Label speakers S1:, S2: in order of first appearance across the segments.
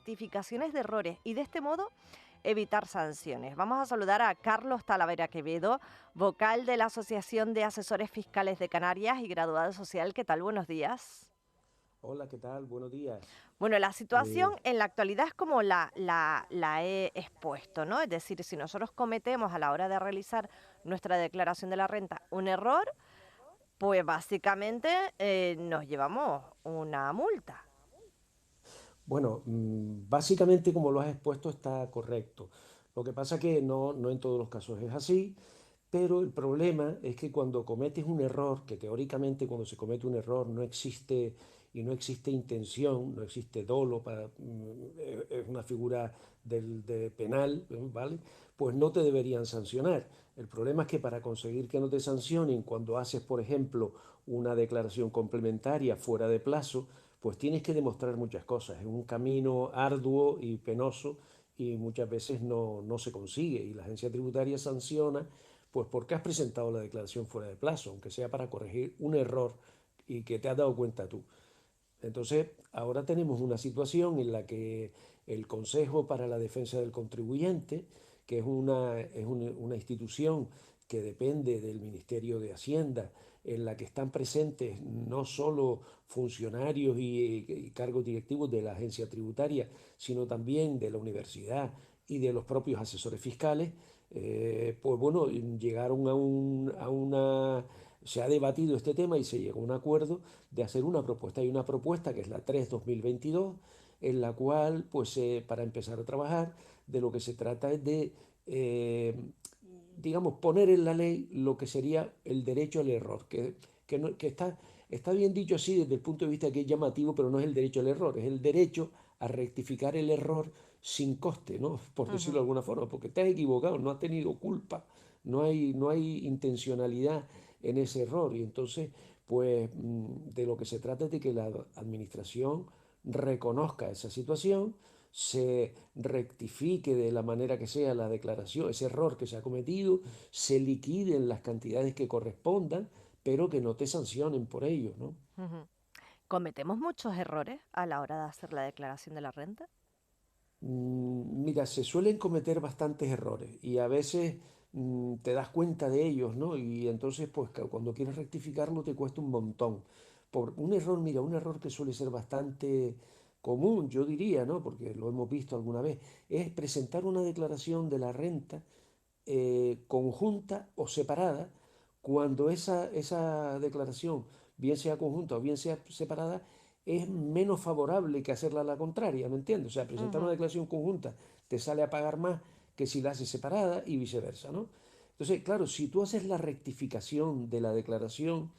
S1: rectificaciones de errores y de este modo evitar sanciones. Vamos a saludar a Carlos Talavera Quevedo, vocal de la Asociación de Asesores Fiscales de Canarias y graduado social. ¿Qué tal? Buenos días.
S2: Hola, ¿qué tal? Buenos días.
S1: Bueno, la situación
S2: Eh,
S1: en la actualidad es como la he expuesto, ¿no? Es decir, si nosotros cometemos a la hora de realizar nuestra declaración de la renta un error, pues básicamente nos llevamos una multa.
S2: bueno, básicamente como lo has expuesto está correcto. Lo que pasa que no en todos los casos es así, pero el problema es que cuando cometes un error, que teóricamente cuando se comete un error no existe y no existe intención, no existe dolo, es una figura de penal, ¿vale? Pues no te deberían sancionar. El problema es que para conseguir que no te sancionen cuando haces, por ejemplo, una declaración complementaria fuera de plazo, pues tienes que demostrar muchas cosas. Es un camino arduo y penoso y muchas veces no se consigue y la agencia tributaria sanciona pues porque has presentado la declaración fuera de plazo, aunque sea para corregir un error y que te has dado cuenta tú. Entonces, ahora tenemos una situación en la que el Consejo para la Defensa del Contribuyente, que es una institución que depende del Ministerio de Hacienda, en la que están presentes no solo funcionarios y cargos directivos de la agencia tributaria, sino también de la universidad y de los propios asesores fiscales, pues bueno, llegaron se ha debatido este tema y se llegó a un acuerdo de hacer una propuesta. Hay una propuesta que es la 3/2022, en la cual, pues para empezar a trabajar, de lo que se trata es de, digamos, poner en la ley lo que sería el derecho al error, que está bien dicho así desde el punto de vista que es llamativo, pero no es el derecho al error, es el derecho a rectificar el error sin coste, ¿no? Por decirlo de
S1: Ujú.
S2: alguna forma, porque te has equivocado, no has tenido culpa, no hay intencionalidad en ese error. Y entonces, pues de lo que se trata es de que la administración reconozca esa situación, se rectifique de la manera que sea la declaración, ese error que se ha cometido, se liquiden las cantidades que correspondan, pero que no te sancionen por ello, ¿no?
S1: Ujú. ¿Cometemos muchos errores a la hora de hacer la declaración de la renta?
S2: Mira, se suelen cometer bastantes errores y a veces te das cuenta de ellos, ¿no? Y entonces, pues cuando quieres rectificarlo te cuesta un montón. Por un error, mira, un error que suele ser bastante común, yo diría, ¿no? Porque lo hemos visto alguna vez, es presentar una declaración de la renta conjunta o separada, cuando esa declaración, bien sea conjunta o bien sea separada, es menos favorable que hacerla a la contraria, ¿me entiendes? O sea, presentar una
S1: Ujú.
S2: declaración conjunta te sale a pagar más que si la haces separada y viceversa, ¿no? Entonces, claro, si tú haces la rectificación de la declaración,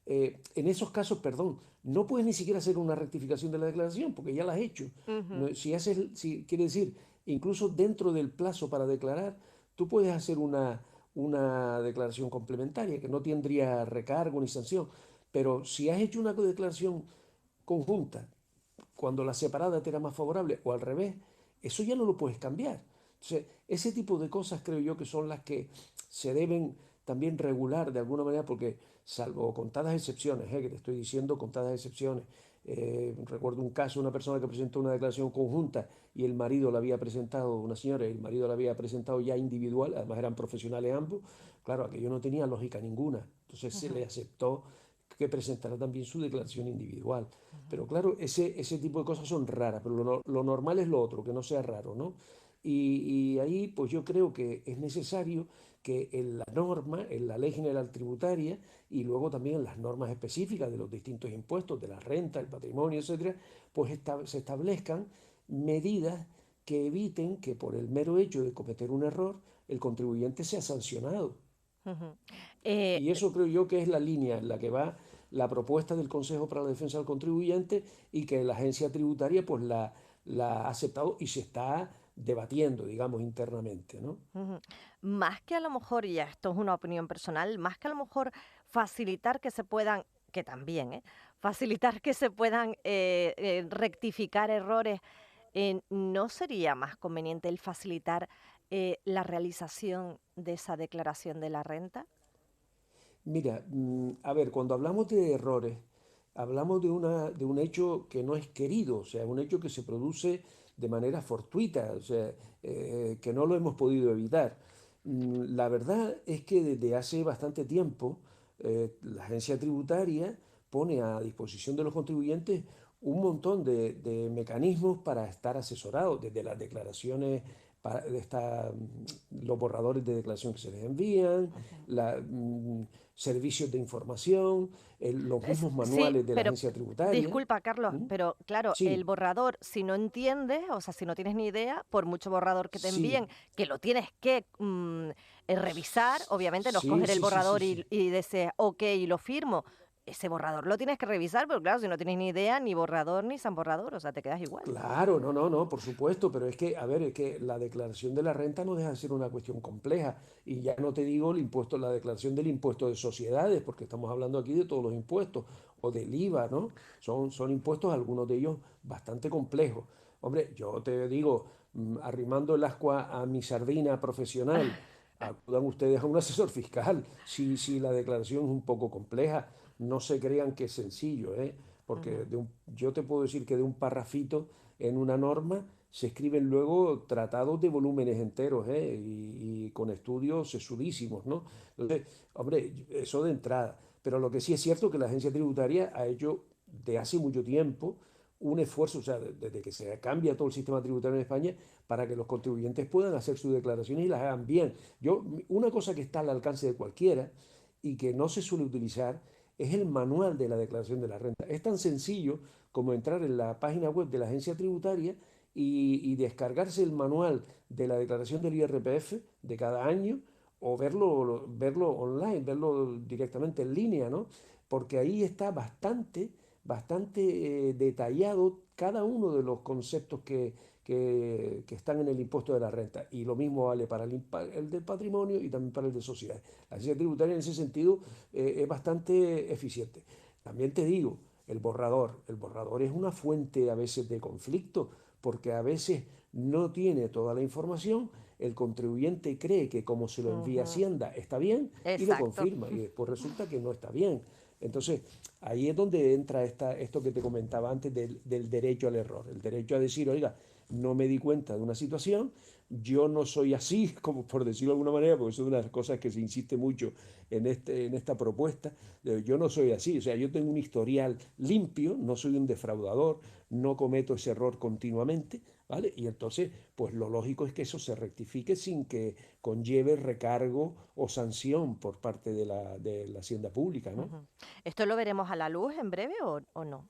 S2: en esos casos, perdón, no puedes ni siquiera hacer una rectificación de la declaración porque ya la has hecho.
S1: Ujú.
S2: Si quiere decir, incluso dentro del plazo para declarar, tú puedes hacer una declaración complementaria que no tendría recargo ni sanción. Pero si has hecho una declaración conjunta cuando la separada te era más favorable o al revés, eso ya no lo puedes cambiar. Entonces, ese tipo de cosas creo yo que son las que se deben también regular de alguna manera porque salvo contadas excepciones, que te estoy diciendo contadas excepciones, recuerdo un caso, una persona que presentó una declaración conjunta y el marido la había presentado, una señora, y el marido la había presentado ya individual, además eran profesionales ambos, claro, aquello no tenía lógica ninguna, entonces se
S1: Ujú.
S2: le aceptó que presentara también su declaración individual.
S1: Ujú.
S2: Pero claro, ese tipo de cosas son raras, pero lo normal es lo otro, que no sea raro, ¿no? Y ahí pues yo creo que es necesario que en la norma, en la ley general tributaria y luego también en las normas específicas de los distintos impuestos, de la renta, el patrimonio, etcétera, pues se establezcan medidas que eviten que por el mero hecho de cometer un error el contribuyente sea sancionado.
S1: Ujú. Eh,
S2: Y eso creo yo que es la línea en la que va la propuesta del Consejo para la Defensa del Contribuyente y que la agencia tributaria pues la ha aceptado y se está debatiendo, digamos, internamente, ¿no?
S1: Ujú. Más que a lo mejor, y esto es una opinión personal, más que a lo mejor facilitar que se puedan, que también, facilitar que se puedan rectificar errores, ¿no sería más conveniente el facilitar la realización de esa declaración de la renta?
S2: Mira, a ver, cuando hablamos de errores, hablamos de un hecho que no es querido, o sea, un hecho que se produce de manera fortuita, o sea, que no lo hemos podido evitar. La verdad es que desde hace bastante tiempo la agencia tributaria pone a disposición de los contribuyentes un montón de mecanismos para estar asesorados, desde las declaraciones, los borradores de declaración que se les envían,
S1: Ujú.
S2: servicios de información, los mismos
S1: Sí,
S2: manuales de la
S1: pero
S2: agencia tributaria.
S1: disculpa, Carlos,
S2: ¿Mm?
S1: pero claro, el
S2: Sí,
S1: borrador, si no entiendes, o sea, si no tienes ni idea, por mucho borrador que te
S2: sí,
S1: envíen, que lo tienes que revisar, obviamente no es
S2: sí,
S1: coger el
S2: sí, sí, sí,
S1: borrador
S2: sí.
S1: y decir, ok, y lo firmo. Ese borrador lo tienes que revisar, pero claro, si no tienes ni idea, ni borrador ni san borrador, o sea, te quedas igual.
S2: Claro, no, no, no, por supuesto, pero es que, a ver, es que la declaración de la renta no deja de ser una cuestión compleja. Y ya no te digo el impuesto, la declaración del impuesto de sociedades, porque estamos hablando aquí de todos los impuestos, o del IVA, ¿no? Son impuestos, algunos de ellos bastante complejos. Hombre, yo te digo, arrimando el ascua a mi sardina profesional, acudan ustedes a un asesor fiscal. Si la declaración es un poco compleja, no se crean que es sencillo, ¿eh? Porque
S1: Ujú.
S2: yo te puedo decir que de un parrafito en una norma se escriben luego tratados de volúmenes enteros, ¿eh? Y con estudios sesudísimos, ¿no? Entonces, hombre, eso de entrada. Pero lo que sí es cierto que la agencia tributaria ha hecho de hace mucho tiempo un esfuerzo, o sea, desde que se cambia todo el sistema tributario en España, para que los contribuyentes puedan hacer sus declaraciones y las hagan bien. Una cosa que está al alcance de cualquiera y que no se suele utilizar es el manual de la declaración de la renta. Es tan sencillo como entrar en la página web de la agencia tributaria y descargarse el manual de la declaración del IRPF de cada año o verlo online, verlo directamente en línea, ¿no? Porque ahí está bastante detallado cada uno de los conceptos que están en el impuesto de la renta. Y lo mismo vale para el del patrimonio y también para el de sociedades. La agencia tributaria en ese sentido es bastante eficiente. También te digo, el borrador es una fuente a veces de conflicto, porque a veces no tiene toda la información, el contribuyente cree que como se lo envía
S1: Ujú.
S2: Hacienda está bien y lo
S1: Exacto.
S2: confirma, y después resulta que no está bien. Entonces, ahí es donde entra esto que te comentaba antes del derecho al error, el derecho a decir, oiga, no me di cuenta de una situación, yo no soy así, como por decirlo de alguna manera, porque eso es una de las cosas que se insiste mucho en esta propuesta, yo no soy así, o sea, yo tengo un historial limpio, no soy un defraudador, no cometo ese error continuamente, ¿vale? Y entonces, pues lo lógico es que eso se rectifique sin que conlleve recargo o sanción por parte de la hacienda pública, ¿no?
S1: Ujú. ¿Esto lo veremos a la luz en breve o no?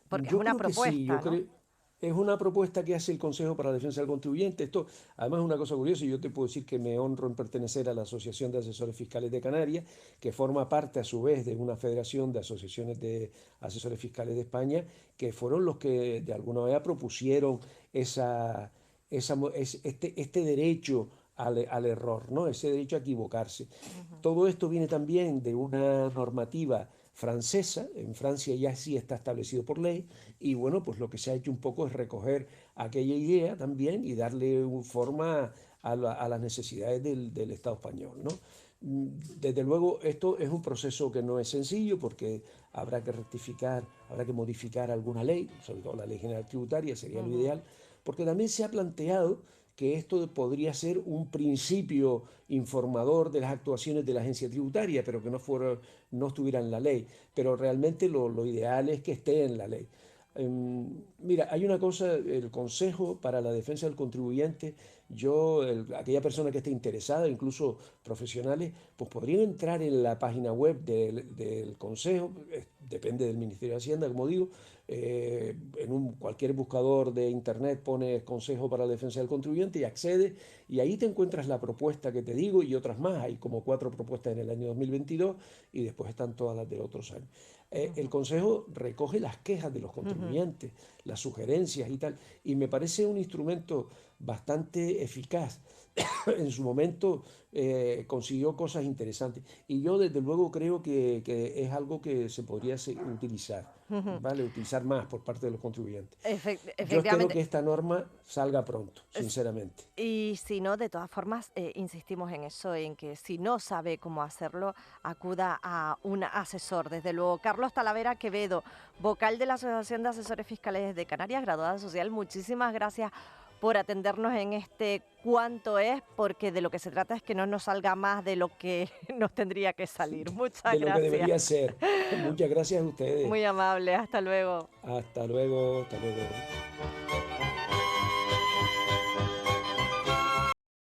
S1: Porque es
S2: Yo
S1: una
S2: creo que sí, yo
S1: propuesta, ¿no?
S2: creo, es una propuesta que hace el Consejo para la Defensa del Contribuyente. Esto, además, es una cosa curiosa, y yo te puedo decir que me honro en pertenecer a la Asociación de Asesores Fiscales de Canarias, que forma parte a su vez de una federación de asociaciones de asesores fiscales de España, que fueron los que de alguna manera propusieron esa, este derecho al error, ¿no? Ese derecho a equivocarse.
S1: Ujú.
S2: Todo esto viene también de una normativa francesa, en Francia ya sí está establecido por ley, y bueno, pues lo que se ha hecho un poco es recoger aquella idea también y darle forma a las necesidades del Estado español, ¿no? Desde luego, esto es un proceso que no es sencillo porque habrá que rectificar, habrá que modificar alguna ley, sobre todo la ley general tributaria, sería lo
S1: Ujú.
S2: ideal, porque también se ha planteado que esto podría ser un principio informador de las actuaciones de la agencia tributaria, pero que no estuviera en la ley. Pero realmente lo ideal es que esté en la ley. Mira, hay una cosa, el Consejo para la Defensa del Contribuyente, aquella persona que esté interesada, incluso profesionales, pues podrían entrar en la página web del Consejo, depende del Ministerio de Hacienda, como digo, cualquier buscador de internet pone Consejo para la Defensa del Contribuyente y accede, y ahí te encuentras la propuesta que te digo y otras más. Hay como 4 propuestas en el año 2022 y después están todas las de otros años. El
S1: Ujú.
S2: Consejo recoge las quejas de los
S1: Ujú.
S2: contribuyentes, las sugerencias y tal, y me parece un instrumento bastante eficaz. En su momento consiguió cosas interesantes y yo desde luego creo que es algo que se podría utilizar, ¿vale? Utilizar más por parte de los contribuyentes. Yo espero
S1: Efectivamente.
S2: que esta norma salga pronto, sinceramente.
S1: Y si no, de todas formas, insistimos en eso, en que si no sabe cómo hacerlo, acuda a un asesor. Desde luego, Carlos Talavera Quevedo, vocal de la Asociación de Asesores Fiscales de Canarias, graduada social, muchísimas gracias por atendernos en este cuánto es, porque de lo que se trata es que no nos salga más de lo que nos tendría que salir. Muchas
S2: De lo que
S1: gracias.
S2: debería ser. Muchas gracias a ustedes.
S1: Muy amable, hasta luego.
S2: Hasta luego, hasta luego.